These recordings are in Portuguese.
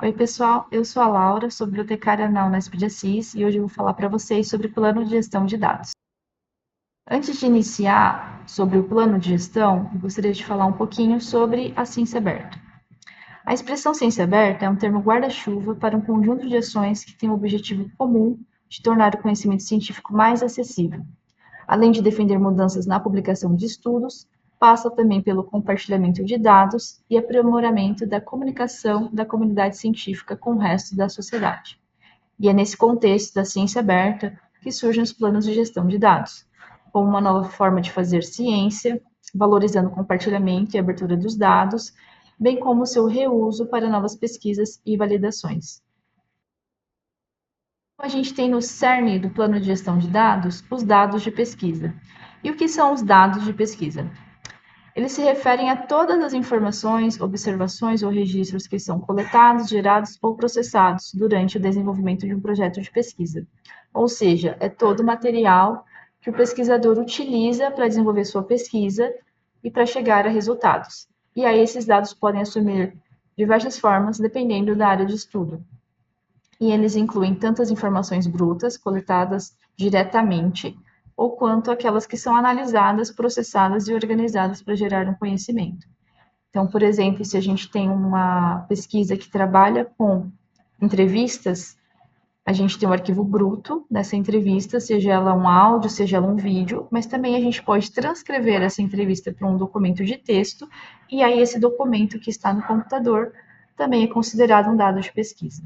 Oi, pessoal, eu sou a Laura, sou bibliotecária na Unesp de Assis e hoje eu vou falar para vocês sobre plano de gestão de dados. Antes de iniciar sobre o plano de gestão, eu gostaria de falar um pouquinho sobre a ciência aberta. A expressão ciência aberta é um termo guarda-chuva para um conjunto de ações que tem o objetivo comum de tornar o conhecimento científico mais acessível. Além de defender mudanças na publicação de estudos, passa também pelo compartilhamento de dados e aprimoramento da comunicação da comunidade científica com o resto da sociedade. E é nesse contexto da ciência aberta que surgem os planos de gestão de dados, como uma nova forma de fazer ciência, valorizando o compartilhamento e abertura dos dados, bem como o seu reuso para novas pesquisas e validações. A gente tem no cerne do plano de gestão de dados os dados de pesquisa. E o que são os dados de pesquisa? Eles se referem a todas as informações, observações ou registros que são coletados, gerados ou processados durante o desenvolvimento de um projeto de pesquisa. Ou seja, é todo o material que o pesquisador utiliza para desenvolver sua pesquisa e para chegar a resultados. E aí esses dados podem assumir diversas formas dependendo da área de estudo. E eles incluem tanto as informações brutas, coletadas diretamente, ou quanto aquelas que são analisadas, processadas e organizadas para gerar um conhecimento. Então, por exemplo, se a gente tem uma pesquisa que trabalha com entrevistas, a gente tem o arquivo bruto dessa entrevista, seja ela um áudio, seja ela um vídeo, mas também a gente pode transcrever essa entrevista para um documento de texto, e aí esse documento que está no computador também é considerado um dado de pesquisa.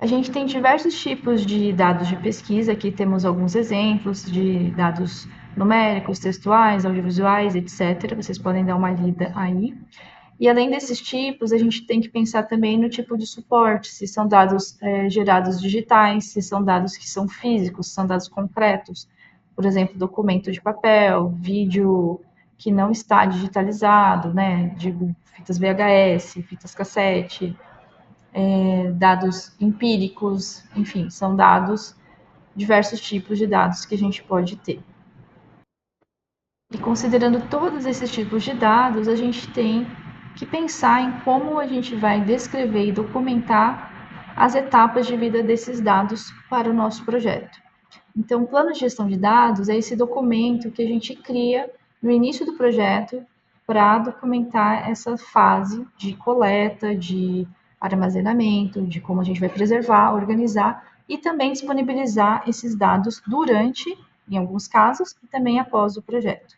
A gente tem diversos tipos de dados de pesquisa, aqui temos alguns exemplos de dados numéricos, textuais, audiovisuais, etc. Vocês podem dar uma lida aí. E além desses tipos, a gente tem que pensar também no tipo de suporte, se são dados gerados digitais, se são dados que são físicos, se são dados concretos. Por exemplo, documento de papel, vídeo que não está digitalizado, né? Digo, fitas VHS, fitas cassete, dados empíricos, enfim, são dados, diversos tipos de dados que a gente pode ter. E considerando todos esses tipos de dados, a gente tem que pensar em como a gente vai descrever e documentar as etapas de vida desses dados para o nosso projeto. Então, o plano de gestão de dados é esse documento que a gente cria no início do projeto para documentar essa fase de coleta, de armazenamento, de como a gente vai preservar, organizar e também disponibilizar esses dados durante, em alguns casos, e também após o projeto.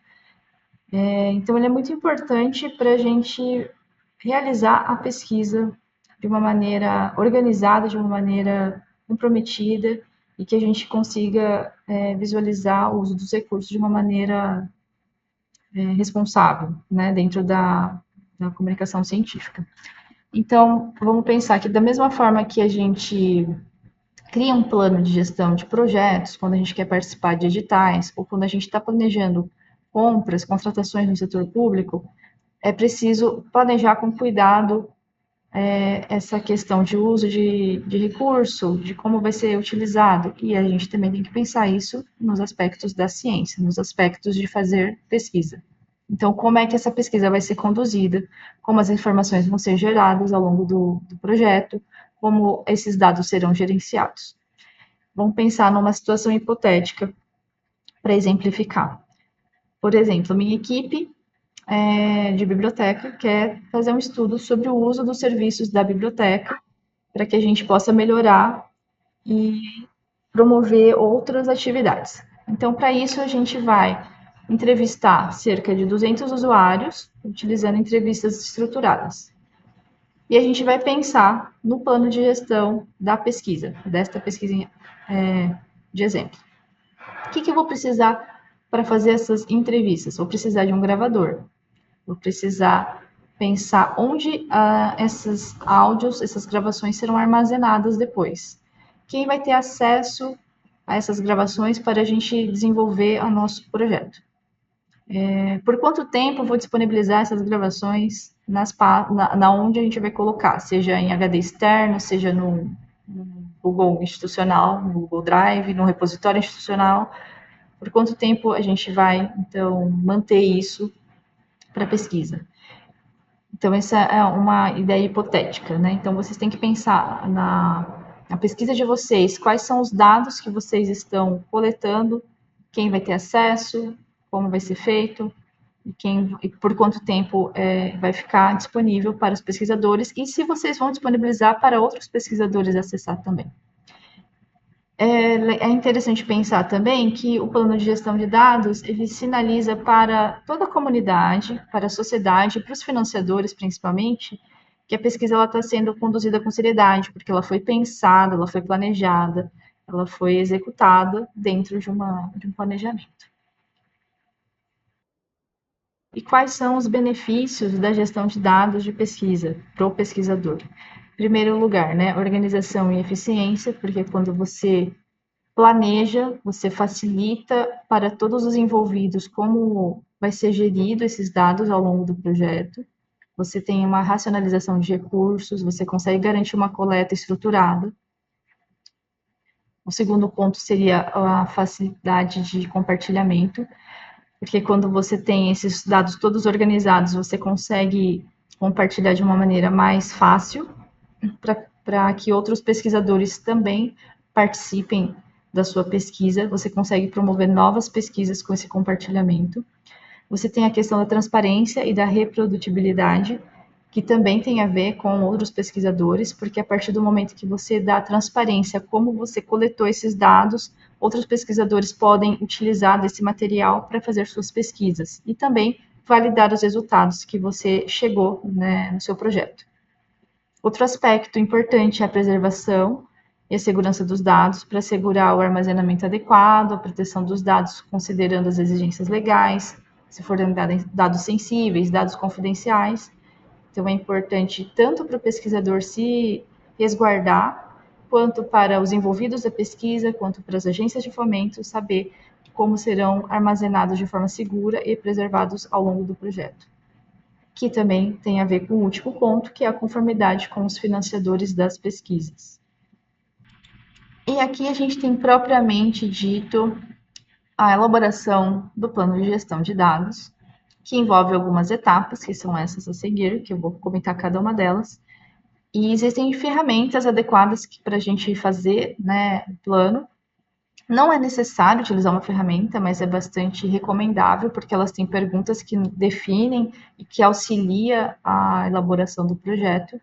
Então, ele é muito importante para a gente realizar a pesquisa de uma maneira organizada, de uma maneira comprometida e que a gente consiga visualizar o uso dos recursos de uma maneira responsável, né, dentro da comunicação científica. Então, vamos pensar que da mesma forma que a gente cria um plano de gestão de projetos, quando a gente quer participar de editais, ou quando a gente está planejando compras, contratações no setor público, é preciso planejar com cuidado essa questão de uso de recurso, de como vai ser utilizado. E a gente também tem que pensar isso nos aspectos da ciência, nos aspectos de fazer pesquisa. Então, como é que essa pesquisa vai ser conduzida, como as informações vão ser geradas ao longo do projeto, como esses dados serão gerenciados. Vamos pensar numa situação hipotética para exemplificar. Por exemplo, minha equipe de biblioteca quer fazer um estudo sobre o uso dos serviços da biblioteca para que a gente possa melhorar e promover outras atividades. Então, para isso, a gente vai entrevistar cerca de 200 usuários, utilizando entrevistas estruturadas. E a gente vai pensar no plano de gestão da pesquisa, desta pesquisa de exemplo. O que eu vou precisar para fazer essas entrevistas? Vou precisar de um gravador, vou precisar pensar onde esses áudios, essas gravações serão armazenadas depois. Quem vai ter acesso a essas gravações para a gente desenvolver o nosso projeto? Por quanto tempo eu vou disponibilizar essas gravações na onde a gente vai colocar, seja em HD externo, seja no Google institucional, no Google Drive, no repositório institucional? Por quanto tempo a gente vai, então, manter isso para pesquisa? Então, essa é uma ideia hipotética, né? Então, vocês têm que pensar na pesquisa de vocês, quais são os dados que vocês estão coletando, quem vai ter acesso, como vai ser feito, e por quanto tempo vai ficar disponível para os pesquisadores, e se vocês vão disponibilizar para outros pesquisadores acessar também. É interessante pensar também que o plano de gestão de dados ele sinaliza para toda a comunidade, para a sociedade, para os financiadores principalmente, que a pesquisa está sendo conduzida com seriedade, porque ela foi pensada, ela foi planejada, ela foi executada dentro de um planejamento. E quais são os benefícios da gestão de dados de pesquisa para o pesquisador? Em primeiro lugar, né, organização e eficiência, porque quando você planeja, você facilita para todos os envolvidos como vai ser gerido esses dados ao longo do projeto. Você tem uma racionalização de recursos, você consegue garantir uma coleta estruturada. O segundo ponto seria a facilidade de compartilhamento, porque quando você tem esses dados todos organizados, você consegue compartilhar de uma maneira mais fácil para que outros pesquisadores também participem da sua pesquisa, você consegue promover novas pesquisas com esse compartilhamento. Você tem a questão da transparência e da reprodutibilidade, que também tem a ver com outros pesquisadores, porque a partir do momento que você dá transparência como você coletou esses dados, outros pesquisadores podem utilizar desse material para fazer suas pesquisas e também validar os resultados que você chegou, né, no seu projeto. Outro aspecto importante é a preservação e a segurança dos dados para assegurar o armazenamento adequado, a proteção dos dados considerando as exigências legais, se forem dados sensíveis, dados confidenciais. Então é importante tanto para o pesquisador se resguardar, quanto para os envolvidos da pesquisa, quanto para as agências de fomento saber como serão armazenados de forma segura e preservados ao longo do projeto, que também tem a ver com o último ponto, que é a conformidade com os financiadores das pesquisas. E aqui a gente tem propriamente dito a elaboração do plano de gestão de dados, que envolve algumas etapas, que são essas a seguir, que eu vou comentar cada uma delas. E existem ferramentas adequadas para a gente fazer, né, o plano. Não é necessário utilizar uma ferramenta, mas é bastante recomendável, porque elas têm perguntas que definem e que auxilia a elaboração do projeto.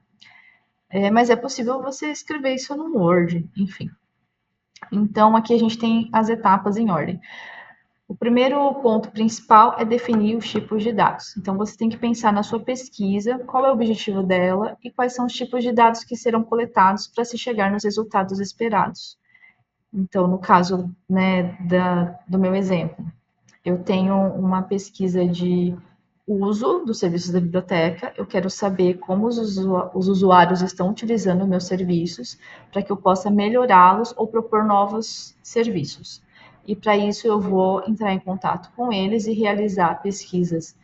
Mas é possível você escrever isso no Word, enfim. Então, aqui a gente tem as etapas em ordem. O primeiro ponto principal é definir os tipos de dados. Então, você tem que pensar na sua pesquisa, qual é o objetivo dela e quais são os tipos de dados que serão coletados para se chegar nos resultados esperados. Então, no caso, né, do meu exemplo, eu tenho uma pesquisa de uso dos serviços da biblioteca, eu quero saber como os usuários estão utilizando meus serviços para que eu possa melhorá-los ou propor novos serviços. E para isso eu vou entrar em contato com eles e realizar pesquisas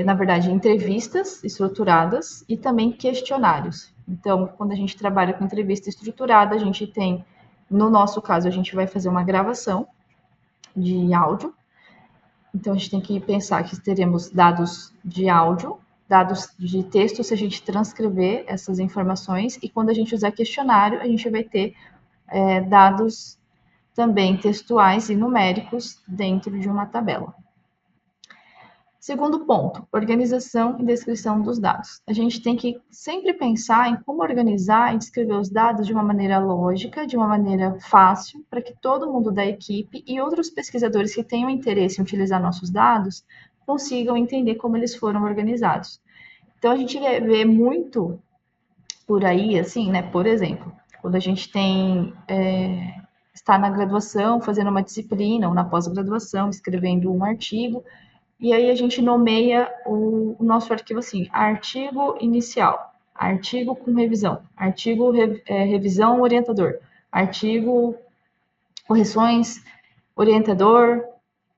na verdade, entrevistas estruturadas e também questionários. Então, quando a gente trabalha com entrevista estruturada, a gente tem, no nosso caso, a gente vai fazer uma gravação de áudio. Então, a gente tem que pensar que teremos dados de áudio, dados de texto, se a gente transcrever essas informações, e quando a gente usar questionário, a gente vai ter dados também textuais e numéricos dentro de uma tabela. Segundo ponto, organização e descrição dos dados. A gente tem que sempre pensar em como organizar e descrever os dados de uma maneira lógica, de uma maneira fácil, para que todo mundo da equipe e outros pesquisadores que tenham interesse em utilizar nossos dados consigam entender como eles foram organizados. Então, a gente vê muito por aí, assim, né? Por exemplo, quando a gente está na graduação, fazendo uma disciplina, ou na pós-graduação, escrevendo um artigo, e aí a gente nomeia o nosso arquivo assim, artigo inicial, artigo com revisão, artigo revisão orientador, artigo correções orientador,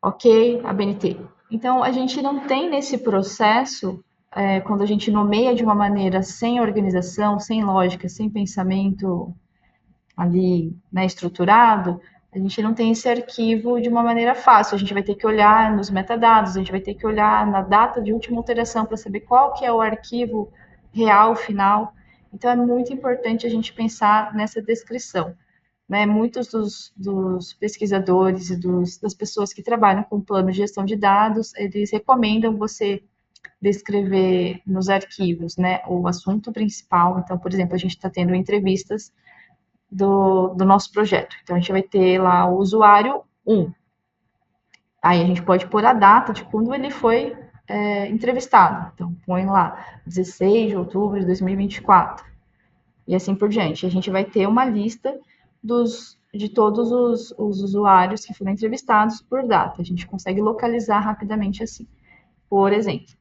ok, ABNT. Então, a gente não tem nesse processo, quando a gente nomeia de uma maneira sem organização, sem lógica, sem pensamento ali, né, estruturado, A gente não tem esse arquivo de uma maneira fácil. A gente vai ter que olhar nos metadados, a gente vai ter que olhar na data de última alteração para saber qual que é o arquivo real, final. Então, é muito importante a gente pensar nessa descrição. Né? Muitos dos pesquisadores e das pessoas que trabalham com plano de gestão de dados, eles recomendam você descrever nos arquivos, né, o assunto principal. Então, por exemplo, a gente está tendo entrevistas do nosso projeto. Então, a gente vai ter lá o usuário 1. Aí a gente pode pôr a data de quando ele foi entrevistado. Então, põe lá 16 de outubro de 2024. E assim por diante. A gente vai ter uma lista de todos os usuários que foram entrevistados por data. A gente consegue localizar rapidamente assim. Por exemplo,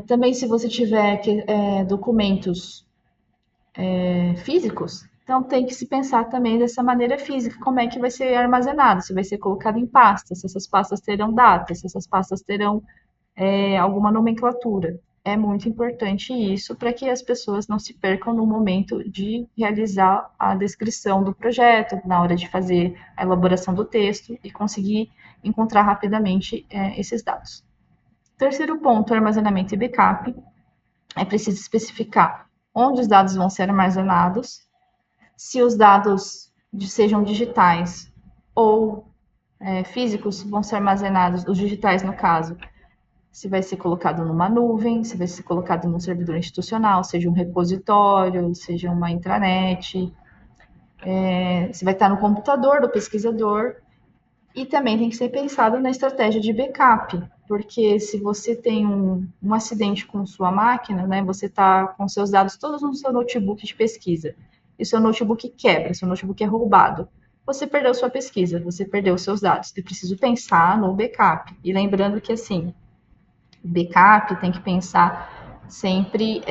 também se você tiver documentos físicos, então tem que se pensar também dessa maneira física, como é que vai ser armazenado, se vai ser colocado em pastas, se essas pastas terão datas, se essas pastas terão alguma nomenclatura. É muito importante isso para que as pessoas não se percam no momento de realizar a descrição do projeto, na hora de fazer a elaboração do texto e conseguir encontrar rapidamente esses dados. Terceiro ponto, armazenamento e backup. É preciso especificar onde os dados vão ser armazenados, se os dados sejam digitais ou físicos vão ser armazenados, os digitais no caso, se vai ser colocado numa nuvem, se vai ser colocado num servidor institucional, seja um repositório, seja uma intranet, se vai estar no computador do pesquisador. E também tem que ser pensado na estratégia de backup, porque se você tem um acidente com sua máquina, né, você está com seus dados todos no seu notebook de pesquisa, e seu notebook quebra, seu notebook é roubado, você perdeu sua pesquisa, você perdeu seus dados. É preciso pensar no backup. E lembrando que, assim, backup tem que pensar sempre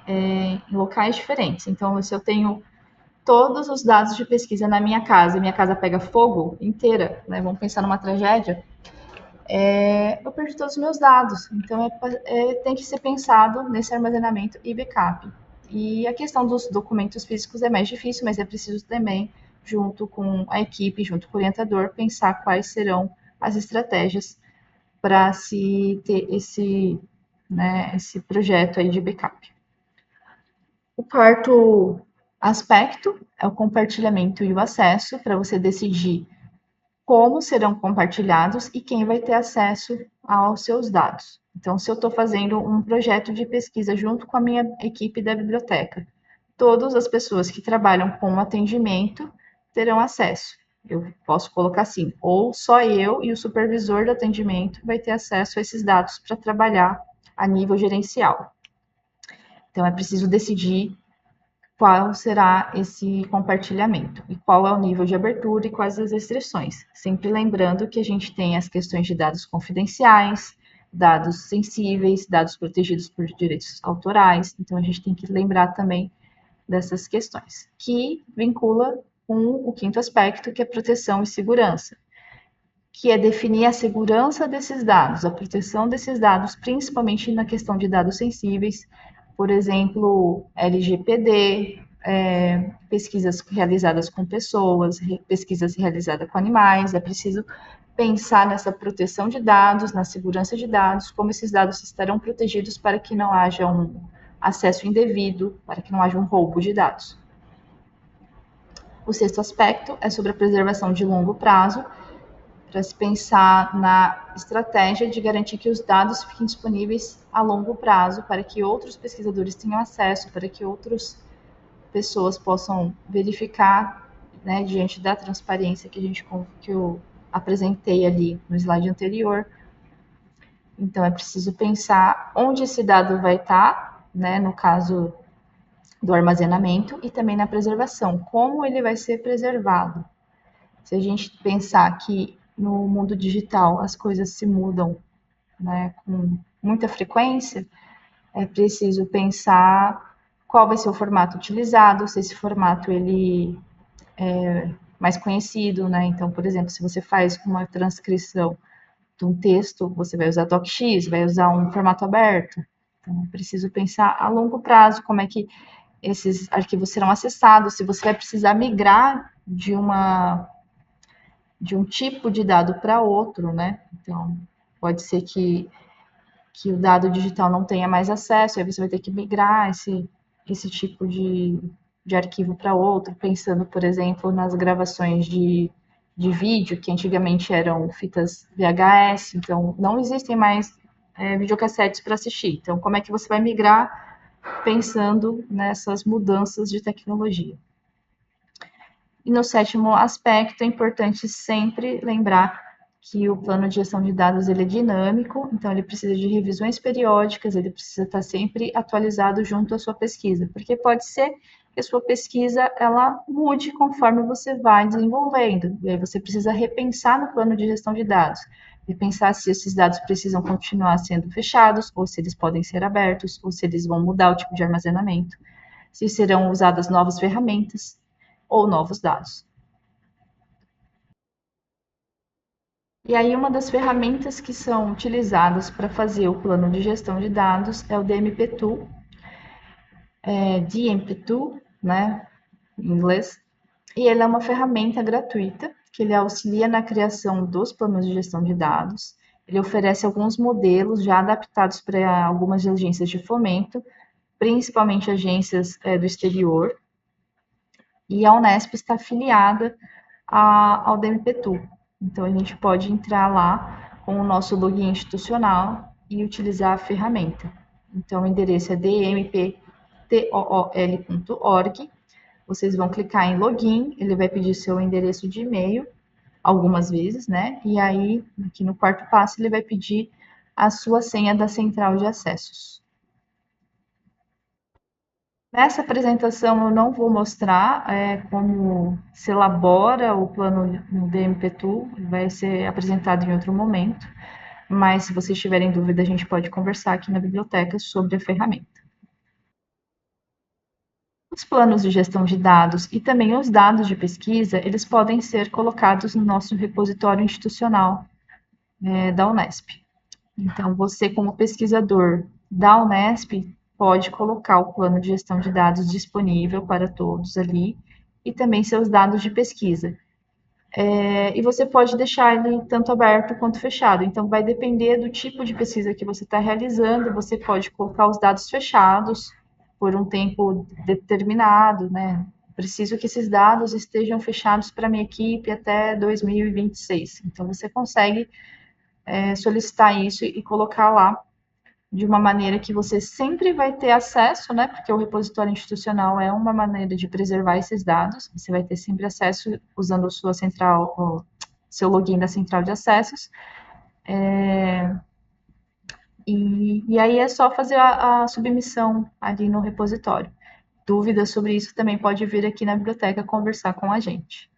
em locais diferentes. Então, se eu tenho todos os dados de pesquisa na minha casa e minha casa pega fogo inteira, né? Vamos pensar numa tragédia, eu perdi todos os meus dados. Então, tem que ser pensado nesse armazenamento e backup. E a questão dos documentos físicos é mais difícil, mas é preciso também, junto com a equipe, junto com o orientador, pensar quais serão as estratégias para se ter esse projeto aí de backup. O quarto aspecto é o compartilhamento e o acesso, para você decidir como serão compartilhados e quem vai ter acesso aos seus dados. Então, se eu estou fazendo um projeto de pesquisa junto com a minha equipe da biblioteca, todas as pessoas que trabalham com atendimento terão acesso. Eu posso colocar assim, ou só eu e o supervisor do atendimento vai ter acesso a esses dados para trabalhar a nível gerencial. Então, é preciso decidir qual será esse compartilhamento e qual é o nível de abertura e quais as restrições. Sempre lembrando que a gente tem as questões de dados confidenciais, dados sensíveis, dados protegidos por direitos autorais. Então, a gente tem que lembrar também dessas questões, que vincula com o quinto aspecto, que é proteção e segurança, que é definir a segurança desses dados, a proteção desses dados, principalmente na questão de dados sensíveis, por exemplo, LGPD, pesquisas realizadas com pessoas, pesquisas realizadas com animais. É preciso pensar nessa proteção de dados, na segurança de dados, como esses dados estarão protegidos para que não haja um acesso indevido, para que não haja um roubo de dados. O sexto aspecto é sobre a preservação de longo prazo, para se pensar na estratégia de garantir que os dados fiquem disponíveis a longo prazo, para que outros pesquisadores tenham acesso, para que outras pessoas possam verificar, né, diante da transparência que eu apresentei ali no slide anterior. Então, é preciso pensar onde esse dado vai estar, né, no caso do armazenamento, e também na preservação, como ele vai ser preservado. Se a gente pensar que no mundo digital as coisas se mudam, né, com muita frequência, é preciso pensar qual vai ser o formato utilizado, se esse formato ele é mais conhecido, né? Então, por exemplo, se você faz uma transcrição de um texto, você vai usar DocX, vai usar um formato aberto. Então, é preciso pensar a longo prazo como é que esses arquivos serão acessados, se você vai precisar migrar de uma de um tipo de dado para outro, né? Então, pode ser que o dado digital não tenha mais acesso, aí você vai ter que migrar esse tipo de arquivo para outro, pensando, por exemplo, nas gravações de vídeo, que antigamente eram fitas VHS, então não existem mais videocassetes para assistir. Então, como é que você vai migrar pensando nessas mudanças de tecnologia? E no sétimo aspecto, é importante sempre lembrar que o plano de gestão de dados ele é dinâmico, então ele precisa de revisões periódicas, ele precisa estar sempre atualizado junto à sua pesquisa, porque pode ser que a sua pesquisa ela mude conforme você vai desenvolvendo, e aí você precisa repensar no plano de gestão de dados, repensar se esses dados precisam continuar sendo fechados, ou se eles podem ser abertos, ou se eles vão mudar o tipo de armazenamento, se serão usadas novas ferramentas ou novos dados. E aí, uma das ferramentas que são utilizadas para fazer o plano de gestão de dados é o DMP2, DMP2, né, em inglês, e ele é uma ferramenta gratuita que ele auxilia na criação dos planos de gestão de dados. Ele oferece alguns modelos já adaptados para algumas agências de fomento, principalmente agências do exterior, e a Unesp está afiliada ao DMP2. Então, a gente pode entrar lá com o nosso login institucional e utilizar a ferramenta. Então, o endereço é dmptool.org. Vocês vão clicar em login, ele vai pedir seu endereço de e-mail, algumas vezes, né? E aí, aqui no quarto passo, ele vai pedir a sua senha da central de acessos. Nessa apresentação eu não vou mostrar como se elabora o plano no DMP2, vai ser apresentado em outro momento, mas se vocês tiverem dúvida, a gente pode conversar aqui na biblioteca sobre a ferramenta. Os planos de gestão de dados e também os dados de pesquisa, eles podem ser colocados no nosso repositório institucional da Unesp. Então, você, como pesquisador da Unesp, pode colocar o plano de gestão de dados disponível para todos ali e também seus dados de pesquisa. E você pode deixar ele tanto aberto quanto fechado. Então, vai depender do tipo de pesquisa que você está realizando. Você pode colocar os dados fechados por um tempo determinado, né? Preciso que esses dados estejam fechados para minha equipe até 2026. Então, você consegue solicitar isso e colocar lá de uma maneira que você sempre vai ter acesso, né? Porque o repositório institucional é uma maneira de preservar esses dados. Você vai ter sempre acesso usando a sua central, o seu login da central de acessos. E aí é só fazer a submissão ali no repositório. Dúvidas sobre isso também pode vir aqui na biblioteca conversar com a gente.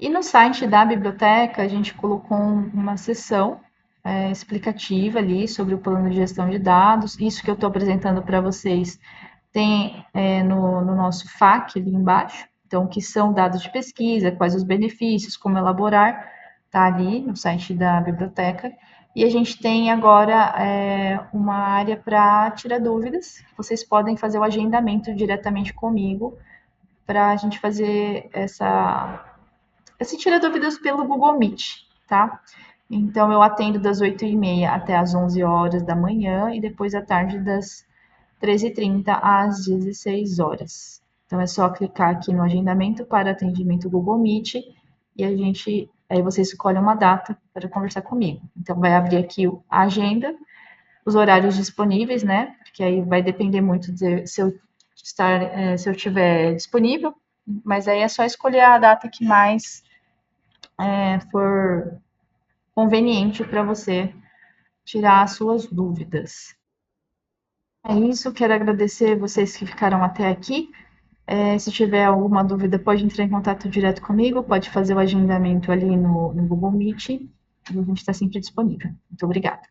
E no site da biblioteca, a gente colocou uma seção explicativa ali sobre o plano de gestão de dados. Isso que eu estou apresentando para vocês tem no nosso FAQ ali embaixo. Então, o que são dados de pesquisa, quais os benefícios, como elaborar, está ali no site da biblioteca. E a gente tem agora uma área para tirar dúvidas. Vocês podem fazer o agendamento diretamente comigo para a gente fazer esse tira dúvidas pelo Google Meet, tá? Então, eu atendo das 8h30 até as 11 horas da manhã e depois à tarde das 13h30 às 16 horas. Então, é só clicar aqui no agendamento para atendimento Google Meet e aí você escolhe uma data para conversar comigo. Então, vai abrir aqui a agenda, os horários disponíveis, né? Porque aí vai depender muito de se eu estiver disponível, mas aí é só escolher a data que mais for conveniente para você tirar as suas dúvidas. É isso, quero agradecer vocês que ficaram até aqui. Se tiver alguma dúvida, pode entrar em contato direto comigo, pode fazer o agendamento ali no Google Meet, e a gente está sempre disponível. Muito obrigada.